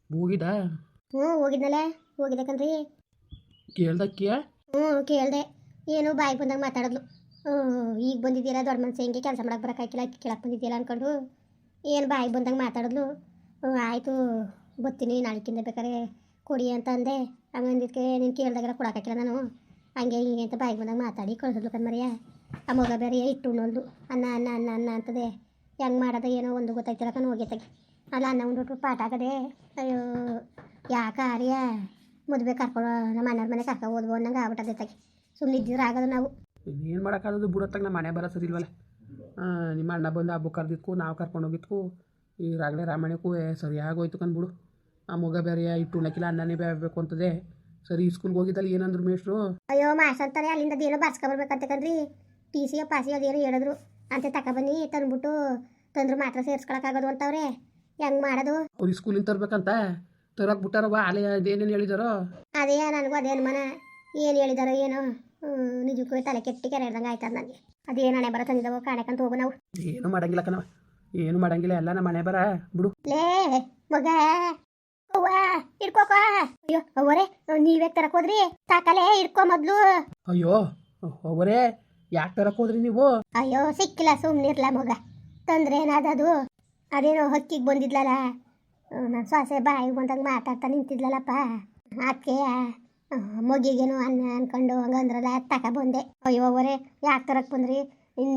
ಹೋಗಿದ ಹೋಗಿದ್ನಲ್ಲ. ಹೋಗಿದ್ದೆ ಕಣ್ರಿ. ಕೇಳ್ದಕ್ಕಿಯ ಕೇಳಿದೆ. ಏನು ಬಾಯಿ ಬಂದಾಗ ಮಾತಾಡಿದ್ಲು. ಈಗ ಬಂದಿದ್ದೀರಾ ದೊಡ್ಡ ಮನ್ಸು ಹೆಂಗೆ ಕೆಲಸ ಮಾಡಕ್ಕೆ ಬರೋಕ್ಕಾಗಿಲ್ಲ ಕೇಳಕ್ಕೆ ಬಂದಿದ್ದೀರಾ ಅಂದ್ಕೊಂಡು ಏನು ಬಾಯಿ ಬಂದಂಗೆ ಮಾತಾಡಿದ್ಲು. ಆಯಿತು ಬರ್ತೀನಿ ನಾಳೆಕಿಂದ ಬೇಕಾದ್ರೆ ಕೊಡಿ ಅಂತ ಅಂದೆ. ಹಂಗಂದಿದ್ದಕ್ಕೆ ನೀನು ಕೇಳ್ದಾಗೆಲ್ಲ ಕೊಡೋಕ್ಕಾಗಿಲ್ಲ ನಾನು. ಹಂಗೆ ಹಿಂಗೆ ಅಂತ ಬಾಯಿ ಬಂದಾಗ ಮಾತಾಡಿ ಕಳಿಸಿದ್ಲು ಕಣ್ಮರಿಯ. ಆ ಮಗ ಬೇರೆ ಇಟ್ಟು ಉಣ್ಣೋದು ಅನ್ನ ಅನ್ನ ಅನ್ನ ಅನ್ನ ಅಂತದೆ. ಹೆಂಗೆ ಮಾಡೋದು ಏನೋ ಒಂದು ಗೊತ್ತಾಯ್ತಿಲ್ಲ ಕಣ್ಣು ಹೋಗೈತಾಗೆ. ಅಲ್ಲ ಅನ್ನ ಉಂಡ್ಬಿಟ್ಟು ಪಾಠ ಆಗದೆ. ಅಯ್ಯೋ ಯಾಕೆ ಆರ್ಯ ಮದುವೆ ಕರ್ಕೊಳ್ಳೋ ನಮ್ಮ ಅಣ್ಣರ ಮನೆ ಕರ್ಕೊ ಹೋದ್ವು ಅನ್ನಂಗೆ ಆಗ್ಬಿಟ್ಟದೈತಾಗೆ. ಸುಮ್ಮನೆ ಇದ್ದಿದ್ರೆ ಆಗೋದು ನಾವು. ಏನು ಮಾಡೋಕ್ಕಾಗೋದು ಬಿಡೋತ್ತಾಗ ನಮ್ಮ ಮನೆ ಬರೋ ಸರಿ ಇಲ್ವಲ್ಲ. ನಿಮ್ಮ ಅಣ್ಣ ಬಂದು ಹಬ್ಬ ಕರೆದಿದ್ಕು ನಾವು ಕರ್ಕೊಂಡು ಹೋಗಿದ್ಕು ಈಗಾಗಲೇ ರಾಮಾಯಣಕ್ಕೂ ಸರಿಯಾಗೋಯ್ತು ಕಂದ್ಬಿಡು. ಆ ಮಗ ಬೇರೆ ಇಟ್ಟು ಉಣ್ಣಕ್ಕಿಲ್ಲ ಅನ್ನನೇ ಬೇಕು ಅಂತದೆ. ಸರಿ ಸ್ಕೂಲ್ಗೆ ಹೋಗಿದ್ದಲ್ಲಿ ಏನಂದ್ರು ಮೇಷ್ಟ್ರು? ಅಯ್ಯೋ ಮಾಸ್ ಅಂತಾರೆ ಅಲ್ಲಿಂದ ಅದೇನೋ ಬರ್ಸ್ಕೊಬರ್ಬೇಕಂತ ಕಣ್ರಿ. ಟಿ ಸಿಯೋ ಪಾಸಿಯೋ ಅದೇನೋ ಹೇಳಿದ್ರು ಅಂತ ತಗೊಬನ್ನಿ ತಂದ್ಬಿಟ್ಟು ತಂದ್ರು ಮಾತ್ರ ಸೇರಿಸ್ಕೊಳಕ್ಕಾಗೋದು ಅಂತವ್ರೆ. ಹೆಂಗೆ ಮಾಡೋದು? ಅವ್ರು ಸ್ಕೂಲಿಂದ ತರ್ಬೇಕಂತ ತರಕ್ಕೆ ಬಿಟ್ಟಾರವ ಅಲೆ ಅದೇನೇನು ಹೇಳಿದಾರೋ? ಅದೇ ನನಗೂ ಅದೇ ಅನುಮಾನ. ಏನು ಹೇಳಿದಾರೋ ಏನೋ. ನಿಜಕ್ಕೂ ತಲೆ ಕೆಟ್ಟಿ ಕೆರೆ ಹಿಡ್ದಂಗೆ ಆಯ್ತದ ನನಗೆ. ಅದೇನು ಹಣೆ ಬರ ತಂದಿದ್ದಾವೋ ಕಾಣಕಂತ ಹೋಗು ನಾವು. ಏನು ಮಾಡಂಗಿಲ್ಲ ಕಣವ, ಏನು ಮಾಡಂಗಿಲ್ಲ ಎಲ್ಲ ನಮ್ಮ ಮನೆ ಬರ ಬಿಡು. ಲೇ ಮಗ ಅವ್ವ ಇಡ್ಕೋಕ. ಅಯ್ಯೋ ಅವರೇ ನೀವೇ ತರಕ್ ಹೋದ್ರಿ? ತಾಕಲೇ ಇಡ್ಕೊ ಮೊದ್ಲು. ಅಯ್ಯೋ ಅವರೇ ಯಾಕೆ ತರಕ್ಕೆ ಹೋದ್ರಿ ನೀವು? ಅಯ್ಯೋ ಸಿಕ್ಕಿಲ್ಲ ಸುಮ್ಮನಿರ್ಲ ಮಗ. ತೊಂದ್ರೆ ಏನಾದದು? ಅದೇನೋ ಹಕ್ಕಿಗೆ ಬಂದಿದ್ಲಲ್ಲ ನನ್ನ ಸೊಸೆ ಬಾಯಿಗೆ ಬಂದಾಗ ಮಾತಾಡ್ತಾ ನಿಂತಿದ್ಲಲ್ಲಪ್ಪ. ಅದಕ್ಕೆ ಮಗಿಗೇನು ಅನ್ನ ಅನ್ಕೊಂಡು ಹಂಗಂದ್ರಲ್ಲ ಬಂದೆ. ಅಯ್ಯೋ ಅವರೇ ಯಾಕೆ ತರಕ್ಕೆ ಬಂದ್ರಿ?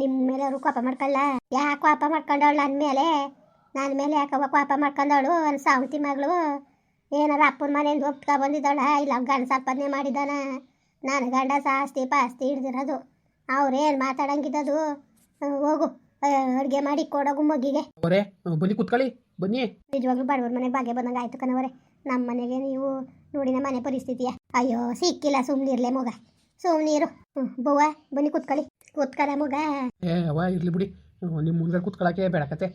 ನಿಮ್ಮ ಮೇಲೆ ಅವರು ಕೋಪ ಮಾಡ್ಕೊಳ್ಳ? ಯಾಕೆ ಕೋಪ ಮಾಡ್ಕೊಂಡವಳು ನನ್ನ ಮೇಲೆ? ನನ್ನ ಮೇಲೆ ಯಾಕವ್ವ ಕೋಪ ಮಾಡ್ಕೊಂಡವಳು? ನನ್ನ ಸಾವಂತಿ ಮಗಳು ಏನಾರ ಅಪ್ಪನ ಮನೆಯಿಂದ ಒಪ್ಕೊ ಬಂದಿದ್ದಾಳ? ಇಲ್ಲ ಗಂಡ ಸಂಪಾದನೆ ಮಾಡಿದ್ದಾನ? ನಾನು ಗಂಡ ಆಸ್ತಿ ಪಾಸ್ತಿ ಹಿಡ್ದಿರೋದು. ಅವ್ರೇನು ಮಾತಾಡಂಗಿದ್ದದು? ಹೋಗು ಅಡುಗೆ ಮಾಡಿ ಕೊಡೋಗು ಮಗಿಗೆ. ಅವರೇ ಬನ್ನಿ ಕೂತ್ಕೊಳ್ಳಿ ಬನ್ನಿ. ನಿಜವಾಗ್ಲೂ ಬಡವ್ರ ಮನೆಗೆ ಬಾಗೆ ಬಂದಂಗೆ ಆಯ್ತು ಕಣವರೇ. ನಮ್ಮ ಮನೆಗೆ ನೀವು ನೋಡಿ ನಮ್ಮ ಮನೆ ಪರಿಸ್ಥಿತಿಯ. ಅಯ್ಯೋ ಸಿಕ್ಕಿಲ್ಲ ಸುಮ್ಮನಿರ್ಲೆ ಮಗ, ಸುಮ್ಮನೀರು. ಬವ್ವ ಬನ್ನಿ ಕೂತ್ಕೊಳ್ಳಿ. ಕೂತ್ಕಳ ಮಗ. ಅವ ಇರ್ಲಿ ಬಿಡಿ, ನಿಮ್ಮ ಮುಂದೆ ಕೂತ್ಕೊಳ್ಳೋಕೆ ಬೇಡಕತ್ತೆ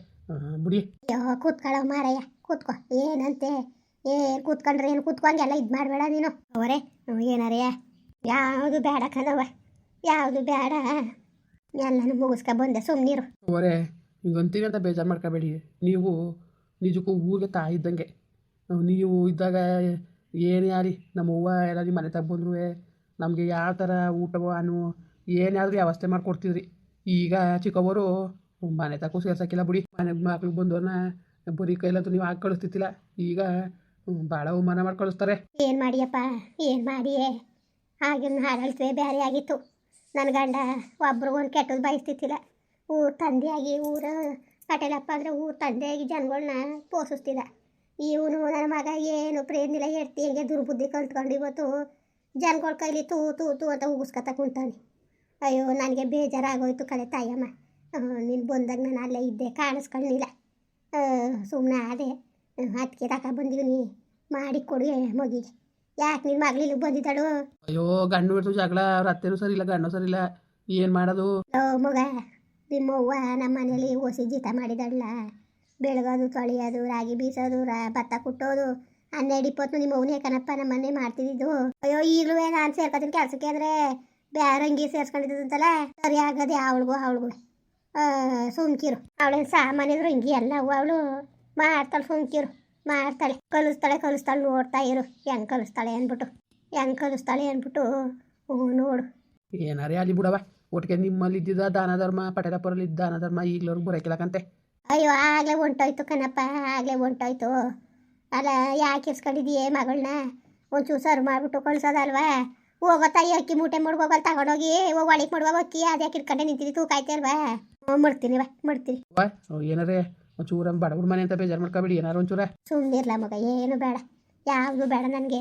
ಬಿಡಿ. ಅಯ್ಯೋ ಕೂತ್ಕೊಳ್ಳೋ ಮಾರಯ್ಯ ಕೂತ್ಕೊ. ಏನಂತೆ ಕೂತ್ಕೊಂಡ್ರೆ ಏನು ಕೂತ್ಕೊಂಗೆಲ್ಲ ಇದು ಮಾಡಬೇಡ ನೀನು. ಅವರೇ ಏನಾರಯ್ಯ ಯಾವುದು ಬೇಡ ಕಣವ, ಯಾವುದು ಬೇಡ, ಎಲ್ಲನೂ ಮುಗಿಸ್ಕೊ ಬಂದೆ ಸುಮ್ಮನೀರು. ಅವರೇ ಹಿಂಗಂತೀವಿ ಅಂತ ಬೇಜಾರು ಮಾಡ್ಕೋಬೇಡಿ. ನೀವು ನಿಜಕ್ಕೂ ಊರಿಗೆ ತಾಯಿ ಇದ್ದಂಗೆ. ನೀವು ಇದ್ದಾಗ ಏನೇ ಆಗಲಿ ನಮ್ಮ ಅವ್ವ ಎಲ್ಲ ನಿಮ್ಮ ಮನೆ ತಗೊಂಡ್ರು ನಮಗೆ ಯಾವ ಥರ ಊಟವೋ ಅನ್ನೋ ಏನಾದರೂ ವ್ಯವಸ್ಥೆ ಮಾಡಿಕೊಡ್ತಿದ್ರಿ. ಈಗ ಚಿಕ್ಕವರು ಮನೆ ತಕ್ಕೂ ಸೇರ್ಸೋಕ್ಕಿಲ್ಲ ಬಿಡಿ. ಮನೆಗೆ ಮಕ್ಳಿಗೆ ಬಂದವ್ರನ್ನ ಬರೀ ಕೈಲಂತೂ ನೀವು ಆಗಿ ಕಳಿಸ್ತಿತ್ತಿಲ್ಲ. ಈಗ ಭಾಳ ಅವಮಾನ ಮಾಡಿ ಕಳಿಸ್ತಾರೆ. ಏನು ಮಾಡಿಯಪ್ಪ ಏನು ಮಾಡಿಯೇ? ಆಗಿನ ಆಡಳಿತವೇ ಬೇರೆ ಆಗಿತ್ತು. ನನ್ನ ಗಂಡ ಒಬ್ರಿಗೊಂದು ಕೆಟ್ಟದ್ದು ಬಯಸ್ತಿತ್ತಿಲ್ಲ. ಊರು ತಂದೆಯಾಗಿ ಊರು ಪಟೇಲಪ್ಪ ಅಂದರೆ ಊರು ತಂದೆಯಾಗಿ ಜನಗಳನ್ನ ಪೋಷಿಸ್ತಿಲ್ಲ. ಇವನು ನನ್ನ ಮಗ ಏನು ಪ್ರೇಮಿಲ್ಲ ಎಡ್ತಿ ಹೆಂಗೆ ದುರ್ಬುದ್ಧಿ ಕಲ್ತ್ಕೊಂಡು ಇವತ್ತು ಜನಗಳ ಕೈಲಿ ತೂ ತೂ ತೂ ಅಂತ ಉಗಿಸ್ಕೊತ ಕುಂತಾನೆ. ಅಯ್ಯೋ ನನಗೆ ಬೇಜಾರಾಗೋಯ್ತು ಕಲೆ ತಾಯಮ್ಮ. ನೀನು ಬಂದಾಗ ನಾನು ಅಲ್ಲೇ ಇದ್ದೆ ಕಾಣಿಸ್ಕೊಳ್ಳಿಲ್ಲ. ಸುಮ್ಮನೆ ಅದೇ ಅದಕ್ಕೆ ಬಂದೀನಿ ಮಾಡಿ ಕೊಡು ಮಗಿಗೆ. ಯಾಕೆ ನಿನ್ನ ಮಗಳು ಇಲ್ಲಿಗೆ ಬಂದಿದ್ದಾಳು? ಅಯ್ಯೋ ಗಂಡು ಬಿಡ್ತು ಜಗಳ, ಅವ್ರ ಅತ್ತೆನೂ ಸರಿ ಇಲ್ಲ ಗಂಡು ಸರಿ ಇಲ್ಲ, ಏನು ಮಾಡೋದು? ಮಗ ನಿಮ್ಮ ಅವ್ವ ನಮ್ಮ ಮನೇಲಿ ಓಸಿ ಜೀತ ಮಾಡಿದಳ. ಬೆಳಗೋದು ತೊಳೆಯೋದು ರಾಗಿ ಬೀಸೋದು ಭತ್ತ ಕುಟ್ಟೋದು 12-20 ನಿಮ್ಮ ಅವನೇ ಕಣಪ್ಪ ನಮ್ಮ ಮನೆ ಮಾಡ್ತಿದ್ದು. ಅಯ್ಯೋ ಈಗಲೂ ನಾನು ಸೇರ್ಕೊತೀನಿ ಕೆಲಸಕ್ಕೆ ಅಂದರೆ ಬ್ಯಾರಂಗಿ ಸೇರ್ಸ್ಕೊಂಡಿದ್ದಂತಲ್ಲ. ಸರಿ ಆಗದೆ ಅವಳಿಗೂ ಸುಮ್ಕಿರು. ಅವಳೇನು ಸಾಮಾನ್ಯದ್ರು ಹಿಂಗೆ ಎಲ್ಲ ಅವಳು ಮಾಡ್ತಾಳೆ. ಸುಮ್ಕಿರು ಮಾಡ್ತಾಳೆ, ಕಲಿಸ್ತಾಳೆ ನೋಡ್ತಾ ಇರು ಹೆಂಗೆ ಕಲಿಸ್ತಾಳೆ ಅಂದ್ಬಿಟ್ಟು ನೋಡು. ಏನಾರೇ ಅಲ್ಲಿ ಬಿಡವ, ಒಟ್ಟಿಗೆ ನಿಮ್ಮಲ್ಲಿ ಇದ್ದಿದ್ದ ದಾನ ಧರ್ಮ ಪಟೇಲಪ್ಪರಲ್ಲಿ ಇದ್ದ ದಾನ ಧರ್ಮ ಈಗ್ಲವ್ರಿಗೆ ಬರೋಕಿಲ್ಲಕಂತೆ. ಅಯ್ಯೋ ಆಗಲೇ ಹೊಂಟೋಯ್ತು ಕಣಪ್ಪ, ಆಗಲೇ ಹೊಂಟೋಯ್ತು. ಅಲ್ಲ ಯಾಕೆ ಇರ್ಸ್ಕೊಂಡಿದ್ದೀಯೇ ಮಗಳನ್ನ? ಒಂಚೂರು ಸರ್ವ್ ಮಾಡಿಬಿಟ್ಟು ಕಳ್ಸೋದಲ್ವಾ? ಹೋಗೋ ತಾಯಿ ಅಕ್ಕಿ ಮೂಟೆ ಮುಡ್ಗೋಗಲ್ಲಿ ತಗೊಂಡೋಗಿ ಒಳಿಗೆ ಮಾಡುವ ಅಕ್ಕಿ ಅದ್ಯಾಕೆ ಇಟ್ಕೊಂಡೆ ನಿಂತಿದ್ದು ತೂಕ ಆಯ್ತಲ್ವಾ? ಮಾಡ್ತೀನಿ ಏನಾರೇ ಒಂಚೂರ ಬಡವ್ರ ಮನೆ ಅಂತ ಬೇಜಾರು ಮಾಡ್ಕೊಬೇಡಿ. ಏನಾರು ಒಂಚೂರ ಸುಮ್ಮನಿರ್ಲ ಮಗ, ಏನು ಬೇಡ, ಯಾವುದು ಬೇಡ ನನಗೆ,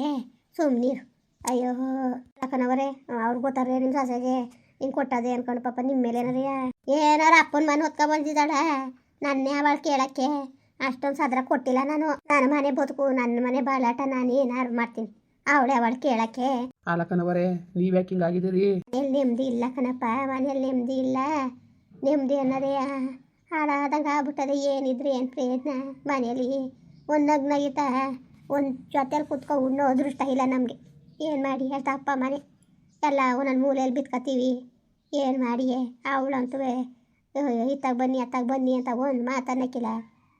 ಸುಮ್ಮನೀರು. ಅಯ್ಯೋ ಅಕ್ಕನವರೇ ಅವ್ರು ಗೊತ್ತಾರೆ ನಿಮ್ಮ ಸೊಸೆಗೆ ಹಿಂಗೆ ಕೊಟ್ಟದೆ ಅನ್ಕೊಂಡು ಪಾಪ ನಿಮ್ಮ ಮೇಲೆ ಏನಾರ ಅಪ್ಪನ ಮನೆ ಹೊತ್ಕೊ ಬಂದಿದ್ದಾಳ. ನನ್ನೇ ಅವಳು ಕೇಳೋಕ್ಕೆ ಅಷ್ಟೊಂದು ಸದ್ರ ಕೊಟ್ಟಿಲ್ಲ ನಾನು. ನನ್ನ ಮನೆ ಬದುಕು ನನ್ನ ಮನೆ ಬಾಲಾಟ, ನಾನು ಏನಾರು ಮಾಡ್ತೀನಿ. ಅವಳು ಕೇಳೋಕ್ಕೆ. ಅಲ್ಲಕ್ಕನವರೇ ನೀವ್ಯಾಕೆ ಹಿಂಗಾಗಿದ್ದೀರಿ? ಮನೇಲಿ ನೆಮ್ಮದಿ ಇಲ್ಲ ಕಣಪ್ಪ, ಮನೇಲಿ ನೆಮ್ಮದಿ ಇಲ್ಲ. ನೆಮ್ಮದಿ ಅನ್ನೋದೇ ಹಾಳಾದಂಗೆ ಆಗ್ಬಿಟ್ಟದೆ. ಏನಿದ್ರೆ ಏನು ಪ್ರಯತ್ನ ಮನೇಲಿ? ಒಂದು ನಗ್ನಗಿತ ಒಂದು ಜೊತೆಲಿ ಕುತ್ಕೊ ಉಣ್ಣೋ ಅದೃಷ್ಟ ಇಲ್ಲ ನಮಗೆ. ಏನು ಮಾಡಿ ಹೇಳ್ತಾ ಅಪ್ಪ ಮನೆ ಎಲ್ಲ ಒಂದೊಂದು ಮೂಲೆಯಲ್ಲಿ ಬಿತ್ಕೋತೀವಿ. ಏನು ಮಾಡಿಯೇ? ಅವಳಂತೂ ಇತ್ತಾಗ ಬನ್ನಿ ಅತ್ತಾಗ ಬನ್ನಿ ಅಂತ ಒಂದು ಮಾತನ್ನಕ್ಕಿಲ್ಲ.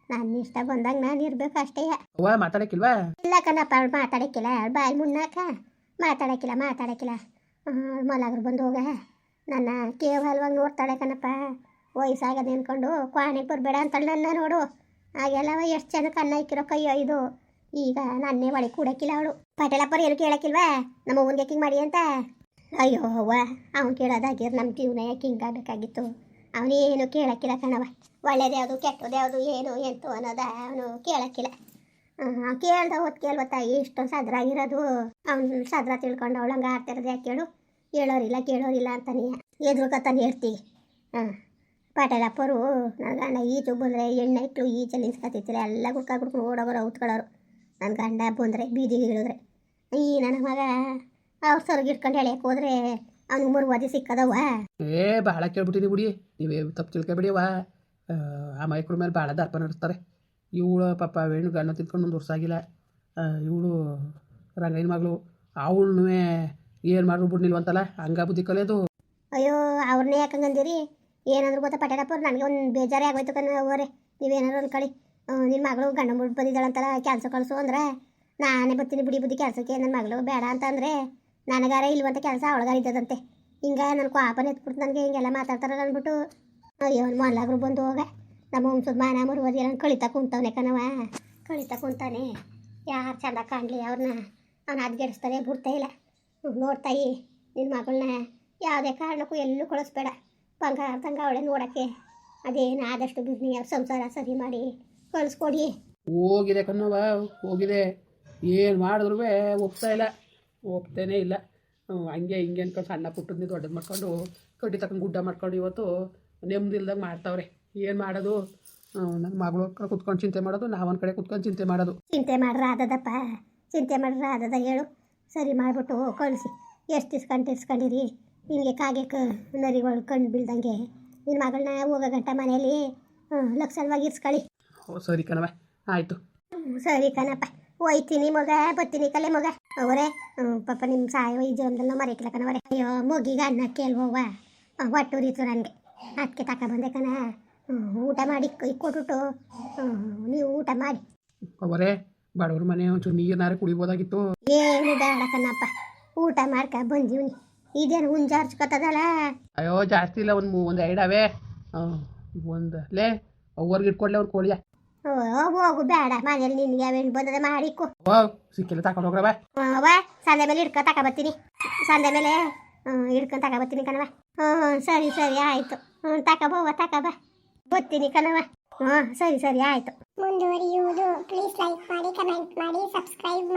ನನ್ನ ಇಷ್ಟ ಬಂದಾಗ ನಾನು ಇರ್ಬೇಕು ಅಷ್ಟೇ. ಅವ್ವ ಮಾತಾಡಕ್ಕಿಲ್ವಾ? ಇಲ್ಲ ಕಣಪ್ಪ, ಅವಳು ಮಾತಾಡಕ್ಕಿಲ್ಲ, ಅವಳು ಬಾಯಿ ಮುನ್ನಾಕ ಮಾತಾಡಕ್ಕಿಲ್ಲ. ಮಲಗರು ಬಂದು ಹೋಗ ನನ್ನ ಕೇವಲವಾಗಿ ನೋಡ್ತಾಳೆ ಕಣಪ್ಪ. ವಯಸ್ಸಾಗದೆ ಅಂದ್ಕೊಂಡು ಕ್ವಾಣೆಗೆ ಬರಬೇಡ ಅಂತೇಳಿ ನನ್ನ ನೋಡು. ಆಗೆಲ್ಲ ಎಷ್ಟು ಜನಕ್ಕೆ ಅನ್ನ ಇಕ್ಕಿರೋ ಕೈಯೋ ಇದು. ಈಗ ನನ್ನೇ ಒಳಗೆ ಕೂಡಕ್ಕಿಲ್ಲ ಅವಳು. ಪಟೇಲಪ್ಪರು ಏನು ಕೇಳಕ್ಕಿಲ್ವಾ ನಮ್ಮ ಅವ್ವನಿಗೆ ಯಾಕಿಂಗ್ ಮಾಡಿ ಅಂತ? ಅಯ್ಯೋ ಅವ್ವ, ಅವ್ನು ಕೇಳೋದಾಗಿರ್ ನಮ್ಮ ಜೀವನ ಯಾಕೆ ಹಿಂಗಾಗಬೇಕಾಗಿತ್ತು? ಅವನೇನು ಕೇಳಕ್ಕಿಲ್ಲ ಕಣವ. ಒಳ್ಳೇದ್ಯಾವುದು ಕೆಟ್ಟದ್ಯಾವುದು ಏನು ಎಂತು ಅನ್ನೋದ ಅವನು ಕೇಳಕ್ಕಿಲ್ಲ. ಕೇಳ್ದ ಹೊತ್ತು ಕೇಳ್ವತ್ತ ಇಷ್ಟೊಂದು ಸದ್ರಾಗಿರೋದು. ಅವ್ನು ಸದ್ರ ತಿಳ್ಕೊಂಡು ಅವಳು ಹಂಗೆ ಆಡ್ತಿರೋದು ಯಾಕೆ ಕೇಳು? ಕೇಳೋರಿಲ್ಲ ಅಂತಾನೆ ಎದುರುಕತ್ತಾನೆ ಹೇಳ್ತೀವಿ. ಪಟೇಲಪ್ಪರು ನನ್ನ ಗಂಡ ಈಚು ಬಂದರೆ ಎಣ್ಣೆ ಇಟ್ಟು ಈಚಲ್ಲಿ ನಿಂತ್ಕೊತಿರ್ತಾರೆ. ಎಲ್ಲ ಗುಡ್ಕೊಂಡು ಓಡೋಗೋರು ಔತ್ಕೊಳ್ಳೋರು. ನನ್ನ ಗಂಡ ಬಂದರೆ ಬೀದಿಗೆ ಇಳಿದ್ರೆ ಈ ನನ್ನ ಮಗ ಅವ್ರು ಸೊರಗಿ ಇಟ್ಕೊಂಡು ಎಳೆಯಕ್ಕೆ ಹೋದ್ರೆ ಅವ್ನಿಗೆ ಮುರುವಾದಿ ಸಿಕ್ಕದವ. ಭಾಳ ಕೇಳ್ಬಿಟ್ಟಿನಿ ಬಿಡಿ, ನೀವೇ ತಪ್ಪು ತಿಳ್ಕೊಬೇಡಿವ. ಆ ಮೈಕ್ಳ ಮೇಲೆ ಭಾಳ ದರ್ಪ ನಡೆಸ್ತಾರೆ. ಇವಳು ಪಾಪ ವೇಣು ಗಂಡ ತಿಂದ್ಕೊಂಡು ಒಂದು ವರ್ಷ ಆಗಿಲ್ಲ. ಇವಳು ರಂಗಯ್ಯನ ಮಗಳು, ಅವಳನ್ನೂ ಏನು ಮಾಡ್ರು ಬಿಡ್ನಿಲ್ವಂತಲ್ಲ, ಹಂಗ ಬುದ್ಧಿ ಕಲಿಯೋದು. ಅಯ್ಯೋ ಅವ್ರನ್ನೇ ಯಾಕಂಗಂದಿರಿ? ಏನಂದ್ರು ಗೊತ್ತಾ ಪಟೇಲಪ್ಪರು, ನನಗೆ ಒಂದು ಬೇಜಾರೇ ಆಗೋಯ್ತು ಅವರೇ. ನೀವೇನಾರು ಅನ್ಕೊಳ್ಳಿ, ನಿನ್ನ ಮಗಳು ಗಂಡ ಬಿಟ್ಟು ಬಂದಿದ್ದಾಳಂತಲ್ಲ, ಕೆಲಸ ಕಳಿಸು ಅಂದ್ರೆ ನಾನೇ ಬರ್ತೀನಿ ಬಿಡಿ ಬುದ್ಧಿ ಕೆಲಸಕ್ಕೆ. ನನ್ನ ಮಗಳು ಬೇಡ ಅಂತಂದರೆ ನನಗಾರ ಇಲ್ವಂತ ಕೆಲಸ ಅವಳಗಾರ ಇದ್ದದಂತೆ. ಹಿಂಗೆ ನನ್ನ ಕೋಪನ ಎತ್ಬಿಟ್ಟು ನನಗೆ ಹಿಂಗೆಲ್ಲ ಮಾತಾಡ್ತಾರಲ್ಲ ಅಂದ್ಬಿಟ್ಟು ಅಯ್ಯೋ ಮೊನ್ಲಾಗ್ರು ಬಂದು ಹೋಗ ನಮ್ಮ ವಂಶದ ಮಾನ ಮರುವದಿ ಎಲ್ಲ ಕಳಿತಾ ಕುಂತವನೆ ಕಣವ. ಕಳಿತಾ ಕುಂತಾನೆ. ಯಾರು ಚೆಂದ ಕಾಣಲಿ ಅವ್ರನ್ನ ಅವ್ನು ಅದ್ಗೆಡಿಸ್ತಾನೆ ಬಿಡ್ತಾ ಇಲ್ಲ. ನೋಡ್ತಾಯಿ, ನಿನ್ನ ಮಗಳನ್ನ ಯಾವುದೇ ಕಾರಣಕ್ಕೂ ಎಲ್ಲೂ ಕಳಿಸ್ಬೇಡ. ಬಂಗಾರದಂಗೆ ಅವಳೆ ನೋಡೋಕ್ಕೆ. ಅದೇನು ಆದಷ್ಟು ಬಿಡ್ನಿ ಅವ್ರ ಸಂಸಾರ ಸರಿ ಮಾಡಿ ಕಳಿಸ್ಕೊಡಿ. ಹೋಗಿದೆ ಕಣ್ಣವ, ಹೋಗಿದೆ. ಏನು ಮಾಡಿದ್ರು ಹೋಗ್ತಾನೇ ಇಲ್ಲ. ಹಂಗೆ ಹಿಂಗೆ ಅನ್ಕೊಂಡು ಸಣ್ಣ ಪುಟ್ಟದ್ನಿ ದೊಡ್ಡದು ಮಾಡ್ಕೊಂಡು ಕಡ್ಡಿ ತಗೊಂಡು ಗುಡ್ಡ ಮಾಡ್ಕೊಂಡು ಇವತ್ತು ನೆಮ್ಮದಿಲ್ದಾಗ ಮಾಡ್ತಾವ್ರೆ. ಏನು ಮಾಡೋದು? ನನ್ನ ಮಗಳು ಕುತ್ಕೊಂಡು ಚಿಂತೆ ಮಾಡೋದು, ನಾವೊಂದು ಕಡೆ ಕುತ್ಕೊಂಡು ಚಿಂತೆ ಮಾಡೋದು. ಚಿಂತೆ ಮಾಡ್ರೆ ಆದದಪ್ಪ, ಚಿಂತೆ ಮಾಡ್ರೆ ಆದದ ಹೇಳು. ಸರಿ ಮಾಡಿಬಿಟ್ಟು ಕಳಿಸಿ. ಎಷ್ಟು ಇಸ್ಕೊಂಡಿರಿ ಹಿಂಗೆ ಕಾಗೆ ನರಿಗಳು ಕಣ್ಣು ಬೀಳ್ದಂಗೆ ನಿನ್ನ ಮಗಳನ್ನ ಹೋಗೋ ಗಂಟ ಮನೇಲಿ ಲಕ್ಷಣವಾಗಿ ಇರ್ಸ್ಕೊಳ್ಳಿ. ಸರಿ ಕಣವ, ಆಯಿತು. ಸರಿ ಕಣಪ್ಪ, ಹೋಯ್ತೀನಿ ಮಗ, ಬರ್ತೀನಿ ಕಲೆ ಮಗ. ಅವರೇ ಪಾಪ ನಿಮ್ಮ ಸಾಯೋ ಈ ಜೀವನದಲ್ಲಿ ನಾವು ಮರೆಯಕ್ಕಿಲ್ಲ ಕಣವರೇ. ಅಯ್ಯೋ ಮಗಿಗೆ ಅನ್ನ ಕೇಳ್ಬೋವ, ಹೊಟ್ಟೂರಿತು ನನಗೆ. ಅದಕ್ಕೆ ತಗೊಬಂದೆ ಕಣ. ಊಟ ಮಾಡಿ ಕೈ ಕೊಟ್ಬಿಟ್ಟು ನೀವು ಊಟ ಮಾಡಿ. ಅವರೇ ಬಡವ್ರ ಮನೆ ಒಂಚೂರು ನೀರ್ನಾರು ಕುಡಿಬೋದಾಗಿತ್ತು. ಏನು ಬೇಡ ಕಣಪ್ಪ, ಊಟ ಮಾಡ್ಕ ಬಂದೀವ್ನಿ. ಇದೇನು ಹುಂಜಾರ್ಚ್ಕೊತದಲ್ಲ. ಅಯ್ಯೋ ಜಾಸ್ತಿ ಇಲ್ಲ, ಒಂದು ಎರಡವೇ. ಒಂದು ಲೇ ಅವ್ರಿಗೆ ಇಟ್ಕೊಡ್ಲೆ ಒಂದು ಕೋಳಿಯ. ಹೋಗು ಬೇಡ, ಮನೇಲಿ ನಿನ್ಗೆ ಅವೇನು ಬಂದದೆ ಮಾಡಿಕ್ಕು. ಓ ಸಿಕ್ಕಿಲ್ಲ ತಗೊಂಡು ಹೋಗ್ರವ. ಸಂದೆ ಮೇಲೆ ಹಿಡ್ಕೊಂಡು ತಗೊಬತ್ತೀನಿ. ಸಂದೆ ಮೇಲೆ ಹಿಡ್ಕೊಂಡು ತಗೊಬತ್ತೀನಿ ಕಣವ. ಸರಿ ಆಯಿತು. ತಗೊಬ ಬರ್ತೀನಿ ಕಣವ. ಸರಿ ಆಯಿತು. ಮುಂದುವರಿಯುವುದು. ಪ್ಲೀಸ್ ಲೈಕ್ ಮಾಡಿ, ಕಮೆಂಟ್ ಮಾಡಿ, ಸಬ್ಸ್ಕ್ರೈಬ್ ಮಾಡಿ.